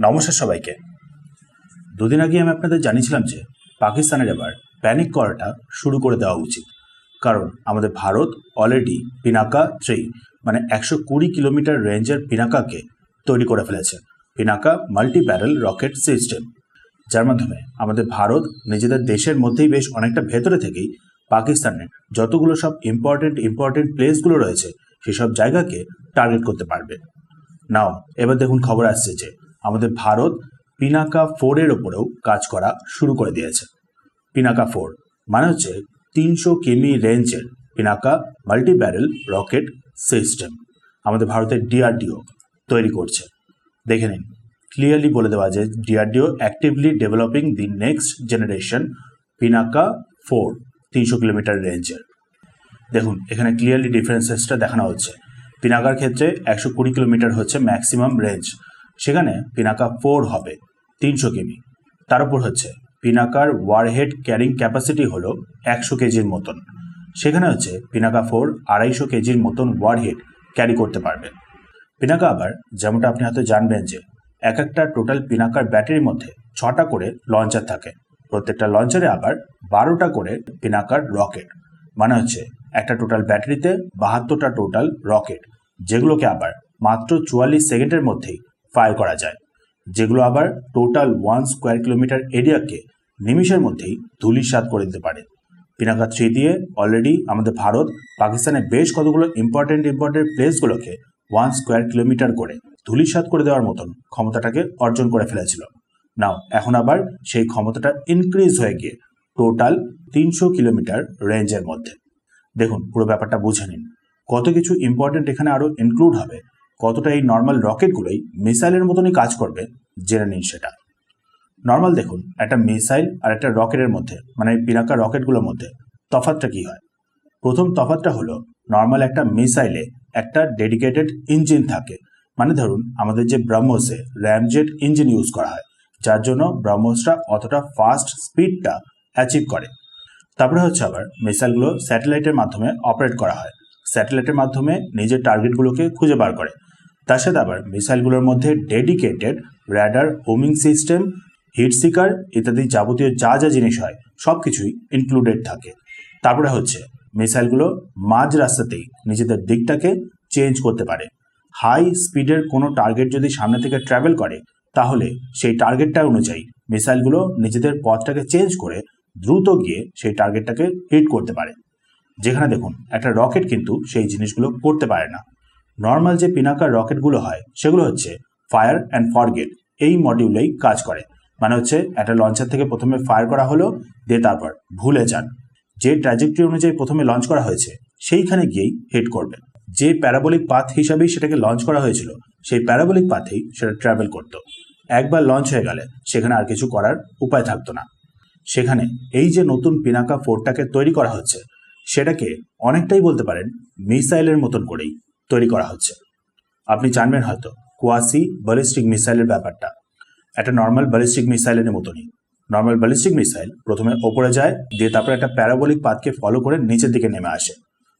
নমস্কার সবাইকে। দুদিন আগে আমি আপনাদের জানিয়েছিলাম যে পাকিস্তানের এবার প্যানিক করাটা শুরু করে দেওয়া উচিত, কারণ আমাদের ভারত অলরেডি পিনাকা 3 মানে 120 কিলোমিটার রেঞ্জের পিনাকাকে তৈরি করে ফেলেছে। Pinaka multi barrel rocket system, যার মাধ্যমে আমাদের ভারত নিজেদের দেশের মধ্যেই বেশ অনেকটা ভেতরে থেকেই পাকিস্তানের যতগুলো সব ইম্পর্টেন্ট প্লেসগুলো রয়েছে সেসব জায়গাকে টার্গেট করতে পারবে। নাও এবার দেখুন, খবর আসছে যে আমাদের ভারত পিনাকা 4 এর ওপরেও কাজ করা শুরু করে দিয়েছে। পিনাকা 4 মানে হচ্ছে 300 কিমি রেঞ্জের Pinaka multi barrel rocket system আমাদের ভারতের ডিআরডিও তৈরি করছে। দেখে নিন, ক্লিয়ারলি বলে দেওয়া যে DRDO actively developing the next generation Pinaka 4 300 kilometre রেঞ্জের। দেখুন এখানে ক্লিয়ারলি ডিফারেন্সেসটা দেখানো হচ্ছে। পিনাকার ক্ষেত্রে 120 কিলোমিটার হচ্ছে ম্যাক্সিমাম রেঞ্জ, সেখানে পিনাকা 4 হবে 300 কিমি। তার উপর হচ্ছে পিনাকার ওয়ারহেড ক্যারিং ক্যাপাসিটি হলো 100 কেজির মতন, সেখানে হচ্ছে পিনাকা 4 250 কেজির মতন ওয়ারহেড ক্যারি করতে পারবে। পিনাকা আবার যেমনটা আপনি হয়তো জানবেন যে একটা টোটাল পিনাকার ব্যাটারির মধ্যে 6টা করে লঞ্চার থাকে, প্রত্যেকটা লঞ্চারে আবার 12টা করে পিনাকার রকেট, মানে হচ্ছে একটা টোটাল ব্যাটারিতে 72টা টোটাল রকেট, যেগুলোকে আবার মাত্র 44 সেকেন্ডের মধ্যেই ফায়ার করা যায়, যেগুলো আবার টোটাল 1 স্কোয়ার কিলোমিটার এরিয়াকে নিমিষের মধ্যেই ধূলিসাৎ করে দিতে পারে। পিনাকা 3 দিয়ে অলরেডি আমাদের ভারত পাকিস্তানের বেশ কতগুলো ইম্পর্টেন্ট প্লেসগুলোকে 1 স্কোয়ার কিলোমিটার করে ধূলিসাৎ করে দেওয়ার মতন ক্ষমতাটাকে অর্জন করে ফেলেছিল। নাও এখন আবার সেই ক্ষমতাটা ইনক্রিজ হয়ে গিয়ে টোটাল 300 কিলোমিটার রেঞ্জের মধ্যে। দেখুন পুরো ব্যাপারটা বুঝে নিন, কত কিছু ইম্পর্টেন্ট এখানে আরও ইনক্লুড হবে, কতটা এই নর্মাল রকেটগুলোই মিসাইলের মতনই কাজ করবে জেনে নিন সেটা। নর্মাল দেখুন, একটা মিসাইল আর একটা রকেটের মধ্যে মানে পিনাকা রকেটগুলোর মধ্যে তফাৎটা কি হয়। প্রথম তফাৎটা হলো, নর্মাল একটা মিসাইলে একটা ডেডিকেটেড ইঞ্জিন থাকে, মানে ধরুন আমাদের যে ব্রহ্মসে র্যামজেট ইঞ্জিন ইউজ করা হয়, যার জন্য ব্রহ্মসটা অতটা ফাস্ট স্পিডটা অ্যাচিভ করে। তারপরে হচ্ছে আবার মিসাইলগুলো স্যাটেলাইটের মাধ্যমে অপারেট করা হয়, স্যাটেলাইটের মাধ্যমে নিজের টার্গেটগুলোকে খুঁজে বার করে। তার সাথে আবার মিসাইলগুলোর মধ্যে dedicated radar, homing system, heat seeker ইত্যাদি যাবতীয় যা যা জিনিস হয় সব কিছুই ইনক্লুডেড থাকে। তারপরে হচ্ছে মিসাইলগুলো মাঝ রাস্তাতেই নিজেদের দিকটাকে চেঞ্জ করতে পারে। হাই স্পিডের কোনো টার্গেট যদি সামনে থেকে ট্রাভেল করে, তাহলে সেই টার্গেটটা অনুযায়ী মিসাইলগুলো নিজেদের পথটাকে চেঞ্জ করে দ্রুত গিয়ে সেই টার্গেটটাকে হিট করতে পারে। যেখানে দেখুন একটা রকেট কিন্তু সেই জিনিসগুলো করতে পারে না। নর্মাল যে পিনাকার রকেটগুলো হয় সেগুলো হচ্ছে ফায়ার অ্যান্ড ফরগেট এই মডিউলেই কাজ করে, মানে হচ্ছে একটা লঞ্চার থেকে প্রথমে ফায়ার করা হলো, দিয়ে তারপর ভুলে যান, যে ট্র্যাজেক্টরি অনুযায়ী প্রথমে লঞ্চ করা হয়েছে সেইখানে গিয়েই হিট করবে। যে প্যারাবোলিক পাথ হিসাবেই সেটাকে লঞ্চ করা হয়েছিল সেই প্যারাবোলিক পাথেই সেটা ট্রাভেল করতো। একবার লঞ্চ হয়ে গেলে সেখানে আর কিছু করার উপায় থাকতো না। সেখানে এই যে নতুন পিনাকা 4টাকে তৈরি করা হচ্ছে, সেটাকে অনেকটাই বলতে পারেন মিসাইলের মতন করেই তৈরি করা হচ্ছে। আপনি জানবেন হয়তো কোয়াসি ব্যালিস্টিক মিসাইলের ব্যাপারটা, একটা নর্মাল ব্যালিস্টিক মিসাইলের মতনই। নর্মাল ব্যালিস্টিক মিসাইল প্রথমে ওপরে যায়, দিয়ে তারপর একটা প্যারাবোলিক পাথকে ফলো করে নিচের দিকে নেমে আসে।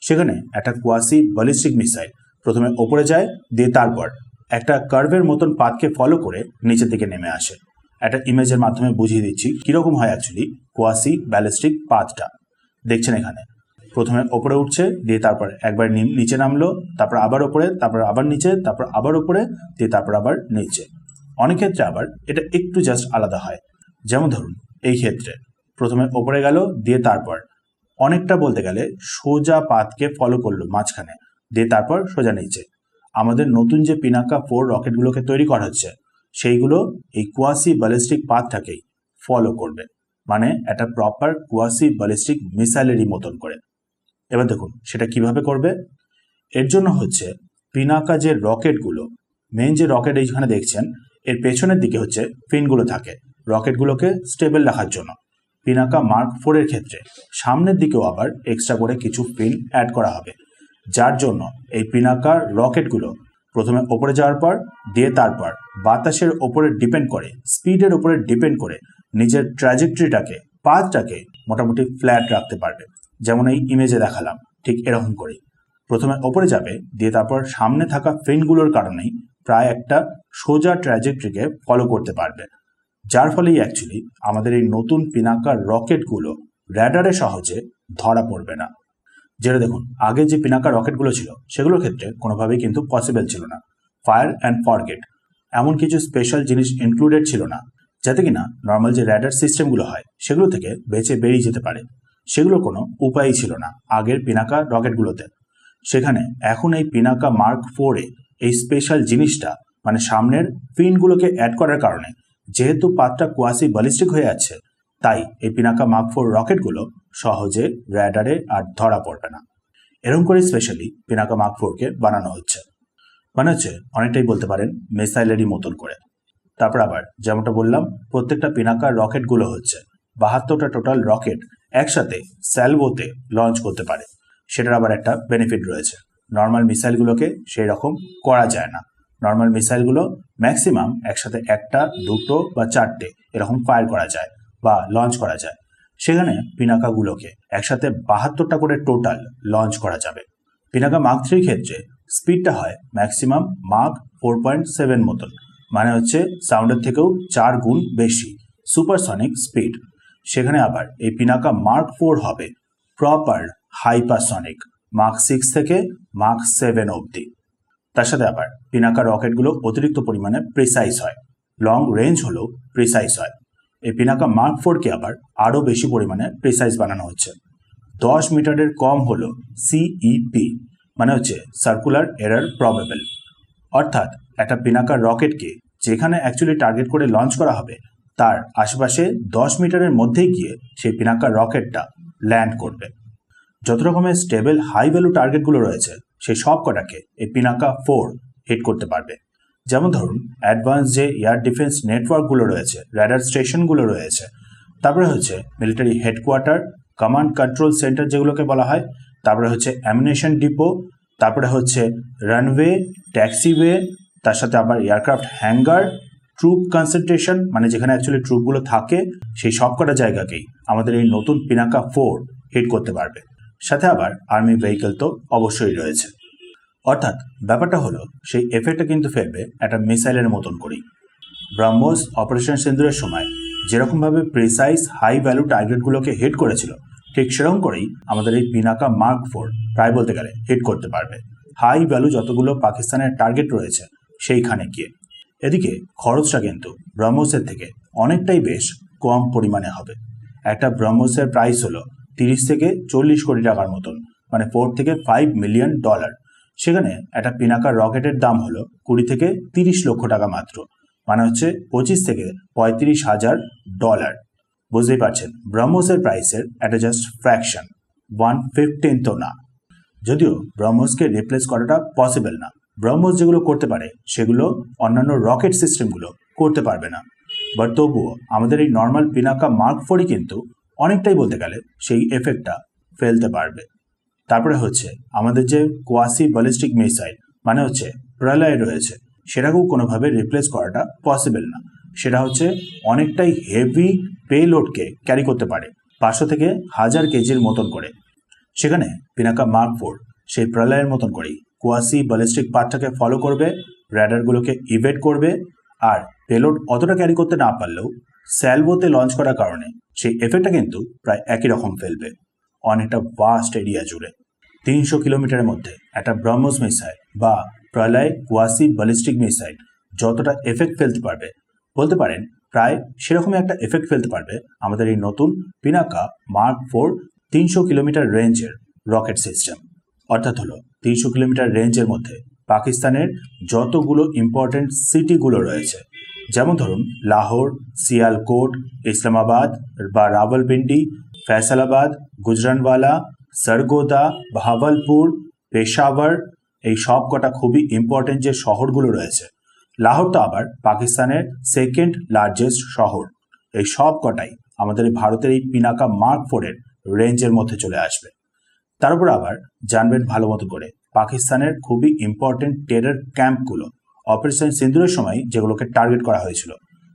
সেখানে একটা কোয়াসি ব্যালিস্টিক মিসাইল প্রথমে ওপরে যায়, দিয়ে তারপর একটা কার্ভের মতন পাথকে ফলো করে নিচের দিকে নেমে আসে। একটা ইমেজের মাধ্যমে বুঝিয়ে দিচ্ছি কীরকম হয় অ্যাকচুয়ালি কোয়াসি ব্যালিস্টিক পাথটা। দেখছেন এখানে প্রথমে ওপরে উঠছে, দিয়ে তারপর একবার নিচে নামলো, তারপর আবার ওপরে, তারপর আবার নিচে, তারপর আবার ওপরে, দিয়ে তারপর আবার নিচে। অনেক ক্ষেত্রে আবার এটা একটু জাস্ট আলাদা হয়, যেমন ধরুন এই ক্ষেত্রে প্রথমে ওপরে গেল, দিয়ে তারপর অনেকটা বলতে গেলে সোজা পাথকে ফলো করলো মাঝখানে, দিয়ে তারপর সোজা নিচে। আমাদের নতুন যে পিনাকা 4 রকেটগুলোকে তৈরি করা হচ্ছে সেইগুলো এই কোয়াসি ব্যালিস্টিক পাথটাকেই ফলো করবে, মানে একটা প্রপার কোয়াসি ব্যালিস্টিক মিসাইলেরই মতন করে। এবার দেখুন সেটা কিভাবে করবে। এর জন্য হচ্ছে পিনাকা যে রকেটগুলো, মেন যে রকেট এইখানে দেখছেন এর পেছনের দিকে হচ্ছে ফিনগুলো থাকে রকেটগুলোকে স্টেবল রাখার জন্য। পিনাকা মার্ক 4 এর ক্ষেত্রে সামনের দিকেও আবার এক্সট্রা করে কিছু ফিন অ্যাড করা হবে, যার জন্য এই পিনাকার রকেটগুলো প্রথমে ওপরে যাওয়ার পর, দিয়ে তারপর বাতাসের ওপরে ডিপেন্ড করে, স্পিডের ওপরে ডিপেন্ড করে নিজের ট্র্যাজেক্টরিটাকে, পাথটাকে মোটামুটি ফ্ল্যাট রাখতে পারবে। যেমন এই ইমেজে দেখালাম ঠিক এরকম করেই প্রথমে ওপরে যাবে, দিয়ে তারপর সামনে থাকা ফিনগুলোর কারণেই প্রায় একটা সোজা ট্র্যাজেক্টরিকে ফলো করতে পারবে, যার ফলেই অ্যাকচুয়ালি আমাদের এই নতুন পিনাকা রকেটগুলো র্যাডারে সহজে ধরা পড়বে না। যেটা দেখুন, আগে যে পিনাকা রকেটগুলো ছিল সেগুলোর ক্ষেত্রে কোনোভাবেই কিন্তু পসিবল ছিল না। ফায়ার অ্যান্ড ফরগেট এমন কিছু স্পেশাল জিনিস ইনক্লুডেড ছিল না, যাতে কিনা নর্মাল যে র্যাডার সিস্টেমগুলো হয় সেগুলো থেকে বেঁচে বেরিয়ে যেতে পারে। সেগুলোর কোনো উপায়ই ছিল না আগের পিনাকা রকেটগুলোতে। সেখানে এখন এই পিনাকা মার্ক 4-এ এই স্পেশাল জিনিসটা মানে সামনের ফিনগুলোকে অ্যাড করার কারণে যেহেতু পাতটা কোয়াসি ব্যালিস্টিক হয়ে যাচ্ছে, তাই এই পিনাকা মার্ক 4 রকেটগুলো সহজে র্যাডারে আর ধরা পড়বে না। এরকম করে স্পেশালি পিনাকা মার্ক 4-কে বানানো হচ্ছে। মানে হচ্ছে অনেকটাই বলতে পারেন মিসাইলেরই মতন করে। তারপর আবার যেমনটা বললাম, প্রত্যেকটা পিনাকা রকেটগুলো হচ্ছে 72টা টোটাল রকেট একসাথে স্যালভোতে লঞ্চ করতে পারে। সেটার আবার একটা বেনিফিট রয়েছে, নর্মাল মিসাইলগুলোকে সেই রকম করা যায় না। নর্মাল মিসাইলগুলো ম্যাক্সিমাম একসাথে একটা, দুটো বা চারটে এরকম ফায়ার করা যায় বা লঞ্চ করা যায়। সেখানে পিনাকাগুলোকে একসাথে 72টা করে টোটাল লঞ্চ করা যাবে। পিনাকা মার্ক 3 ক্ষেত্রে স্পিডটা হয় ম্যাক্সিমাম মার্ক 4.7 মতন, মানে হচ্ছে সাউন্ডের থেকেও 4 গুণ বেশি সুপারসনিক স্পিড। সেখানে আবার এই পিনাকা মার্ক 4 হবে প্রপার হাইপারসনিক মার্ক 6 থেকে মার্ক 7 অবধি। তার সাথে আবার পিনাকা রকেটগুলো অতিরিক্ত পরিমাণে প্রিসাইজ হয়, লং রেঞ্জ হলেও প্রিসাইজ হয়। এই পিনাকা মার্ক 4-কে আবার আরও বেশি পরিমাণে প্রিসাইজ বানানো হচ্ছে। 10 মিটারের কম হলো সিইপি, মানে হচ্ছে সার্কুলার এরার প্রবেবল। অর্থাৎ একটা পিনাকা রকেটকে যেখানে অ্যাকচুয়ালি টার্গেট করে লঞ্চ করা হবে তার আশেপাশে 10 মিটারের মধ্যেই গিয়ে সেই পিনাকা রকেটটা ল্যান্ড করবে। যত রকমের স্টেবল হাই ভ্যালু টার্গেটগুলো রয়েছে সেই সব কটাকে এই পিনাকা 4 হিট করতে পারবে। যেমন ধরুন অ্যাডভান্স যে এয়ার ডিফেন্স নেটওয়ার্কগুলো রয়েছে, র্যাডার স্টেশনগুলো রয়েছে, তারপরে হচ্ছে military headquarter, command control centre যেগুলোকে বলা হয়, তারপরে হচ্ছে অ্যামিনেশন ডিপো, তারপরে হচ্ছে রানওয়ে, ট্যাক্সিওয়ে, তার সাথে আবার এয়ারক্রাফট হ্যাঙ্গার, ট্রুপ কনসেন্ট্রেশন মানে যেখানে অ্যাকচুয়ালি ট্রুপগুলো থাকে সেই সব কটা জায়গাকেই আমাদের এই নতুন পিনাকা 4 হিট করতে পারবে। সাথে আবার আর্মি ভেহিকেল তো অবশ্যই রয়েছে। অর্থাৎ ব্যাপারটা হলো সেই এফেক্টটা কিন্তু ফেলবে একটা মিসাইলের মতন করেই। ব্রহ্মোস অপারেশন সিন্দুরের সময় যেরকমভাবে প্রিসাইজ হাই ভ্যালু টার্গেটগুলোকে হিট করেছিল, ঠিক সেরকম করেই আমাদের এই পিনাকা মার্ক 4 প্রায় বলতে গেলে হিট করতে পারবে হাই ভ্যালু যতগুলো পাকিস্তানের টার্গেট রয়েছে সেইখানে গিয়ে। এদিকে খরচটা কিন্তু ব্রহ্মোসের থেকে অনেকটাই বেশ কম পরিমাণে হবে। একটা ব্রহ্মোসের প্রাইস হলো 30 থেকে 40 কোটি টাকার মতন, মানে 4 থেকে 5 মিলিয়ন ডলার। সেখানে একটা পিনাকা রকেটের দাম হলো 20 থেকে 30 লক্ষ টাকা মাত্র, মানে হচ্ছে 25 থেকে 35,000 ডলার। বুঝতেই পারছেন ব্রহ্মোসের প্রাইসের একটা জাস্ট ফ্র্যাকশন, 1/15 না। যদিও ব্রহ্মোসকে রিপ্লেস করাটা পসিবল না, ব্রহ্মোস যেগুলো করতে পারে সেগুলো অন্যান্য রকেট সিস্টেমগুলো করতে পারবে না। বাট তবুও আমাদের এই নর্মাল পিনাকা মার্ক 4-ই কিন্তু অনেকটাই বলতে গেলে সেই এফেক্টটা ফেলতে পারবে। তারপরে হচ্ছে আমাদের যে কোয়াসি ব্যালিস্টিক মিসাইল মানে হচ্ছে প্রলয় রয়েছে, সেটাকেও কোনোভাবে রিপ্লেস করাটা পসিবল না। সেটা হচ্ছে অনেকটাই হেভি পেলোডকে ক্যারি করতে পারে, 500 থেকে 1000 কেজির মতন করে। সেখানে পিনাকা মার্ক 4 সেই প্রলয়ের মতন করেই কোয়াসি ব্যালিস্টিক পাথটাকে ফলো করবে, র্যাডারগুলোকে ইভেট করবে, আর পেলোড অতটা ক্যারি করতে না পারলেও স্যালভোতে লঞ্চ করার কারণে সেই এফেক্টটা কিন্তু প্রায় একই রকম ফেলবে অনেকটা ভাস্ট এরিয়া জুড়ে। 300 কিলোমিটারের মধ্যে একটা ব্রহ্মোস মিসাইল বা প্রলয় কোয়াসি ব্যালিস্টিক মিসাইল যতটা এফেক্ট ফেলতে পারবে, বলতে পারেন প্রায় সেরকমই একটা এফেক্ট ফেলতে পারবে আমাদের এই নতুন পিনাকা মার্ক 4 300 কিলোমিটার রেঞ্জের রকেট সিস্টেম। অর্থাৎ হলো 300 কিলোমিটার রেঞ্জের মধ্যে পাকিস্তানের যতগুলো ইম্পর্টেন্ট সিটিগুলো রয়েছে, যেমন ধরুন লাহোর, সিয়ালকোট, ইসলামাবাদ বা রাওয়ালপিন্ডি, ফয়সালাবাদ, গুজরানওয়ালা, সরগোদা, বাহাওয়ালপুর, পেশাওয়ার, এই সব কটা খুবই ইম্পর্টেন্ট যে শহরগুলো রয়েছে। লাহোর তো আবার পাকিস্তানের সেকেন্ড লার্জেস্ট শহর। এই সব কটাই আমাদের ভারতের এই পিনাকা মার্ক 4-এর রেঞ্জের মধ্যে চলে আসবে। তার উপর আবার জানবেন ভালো মতো করে পাকিস্তানের খুবই ইম্পর্টেন্ট টেরর ক্যাম্পগুলো অপারেশন সিন্দুরের সময় যেগুলোকে টার্গেট করা হয়েছিল,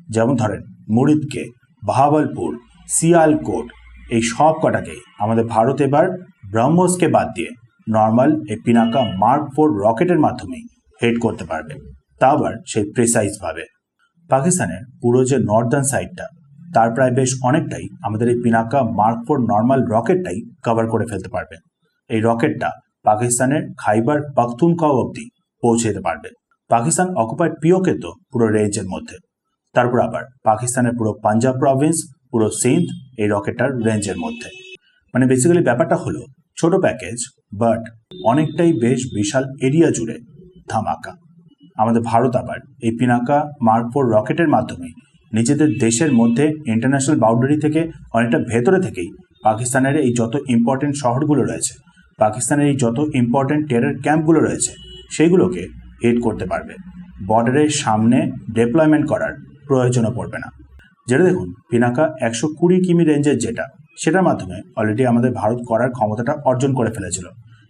যেমন ধরেন মুরিদকে, বাহাওয়ালপুর, সিয়ালকোট, এই সব কটাকেই আমাদের ভারত এবার ব্রহ্মোসকে বাদ দিয়ে নর্মাল এই পিনাকা মার্ক 4 রকেটের মাধ্যমেই হিট করতে পারবে। তা আবার সেই প্রেসাইজভাবে। পাকিস্তানের পুরো যে নর্দার্ন সাইডটা তার প্রায় বেশ অনেকটাই আমাদের এই পিনাকা মার্ক 4 নর্মাল রকেটটাই কভার করে ফেলতে পারবে। এই রকেটটা পাকিস্তানের খাইবার পাখতুনখোয়া অবধি পৌঁছে যেতে পারবে। পাকিস্তান অকুপাইড পিওকে তো পুরো রেঞ্জের মধ্যে, তারপর আবার পাকিস্তানের পুরো পাঞ্জাব প্রভিন্স, পুরো সিন্ধ এই রকেটটার রেঞ্জের মধ্যে। মানে বেসিক্যালি ব্যাপারটা হলো ছোট প্যাকেজ, বাট অনেকটাই বেশ বিশাল এরিয়া জুড়ে ধামাকা। আমাদের ভারত আবার এই পিনাকা মার্ক 4 রকেটের মাধ্যমে নিজেদের দেশের মধ্যে ইন্টারন্যাশনাল বাউন্ডারি থেকে অনেকটা ভেতরে থেকেই পাকিস্তানের এই যত ইম্পর্টেন্ট শহরগুলো রয়েছে, পাকিস্তানের এই যত ইম্পর্টেন্ট টেরর ক্যাম্পগুলো রয়েছে, সেইগুলোকে হিট করতে পারবে। বর্ডারের সামনে ডিপ্লয়মেন্ট করার প্রয়োজনও পড়বে না। যেটা দেখুন, পিনাকা 120 কিমি রেঞ্জের যেটা, সেটার মাধ্যমে অলরেডি আমাদের ভারত করার ক্ষমতাটা অর্জন করে ফেলেছিল।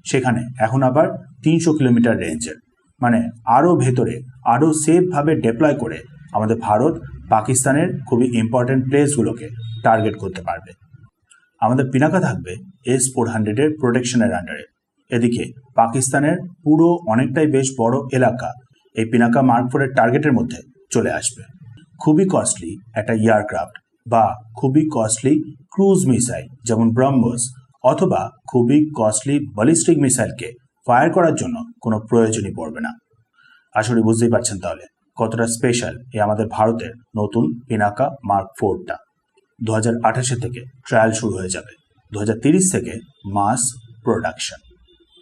সেখানে এখন আবার 300 কিলোমিটার রেঞ্জের, মানে আরও ভেতরে আরও সেফভাবে ডিপ্লয় করে আমাদের ভারত পাকিস্তানের খুবই ইম্পর্টেন্ট প্লেসগুলোকে টার্গেট করতে পারবে। আমাদের পিনাকা থাকবে S-400-এর প্রোটেকশনের আন্ডারে। এদিকে পাকিস্তানের পুরো অনেকটাই বেশ বড় এলাকা এই পিনাকা মার্ক 4-এর টার্গেটের মধ্যে চলে আসবে। খুবই কস্টলি একটা এয়ারক্রাফট বা খুবই কস্টলি ক্রুজ মিসাইল যেমন ব্রহ্মোস, অথবা খুবই কস্টলি ব্যালিস্টিক মিসাইলকে ফায়ার করার জন্য কোনো প্রয়োজনই পড়বে না। আশা করি বুঝতেই পারছেন তাহলে কতটা স্পেশাল এই আমাদের ভারতের নতুন পিনাকা মার্ক 4টা। 2028 থেকে ট্রায়াল শুরু হয়ে যাবে, 2030 থেকে মাস প্রোডাকশন।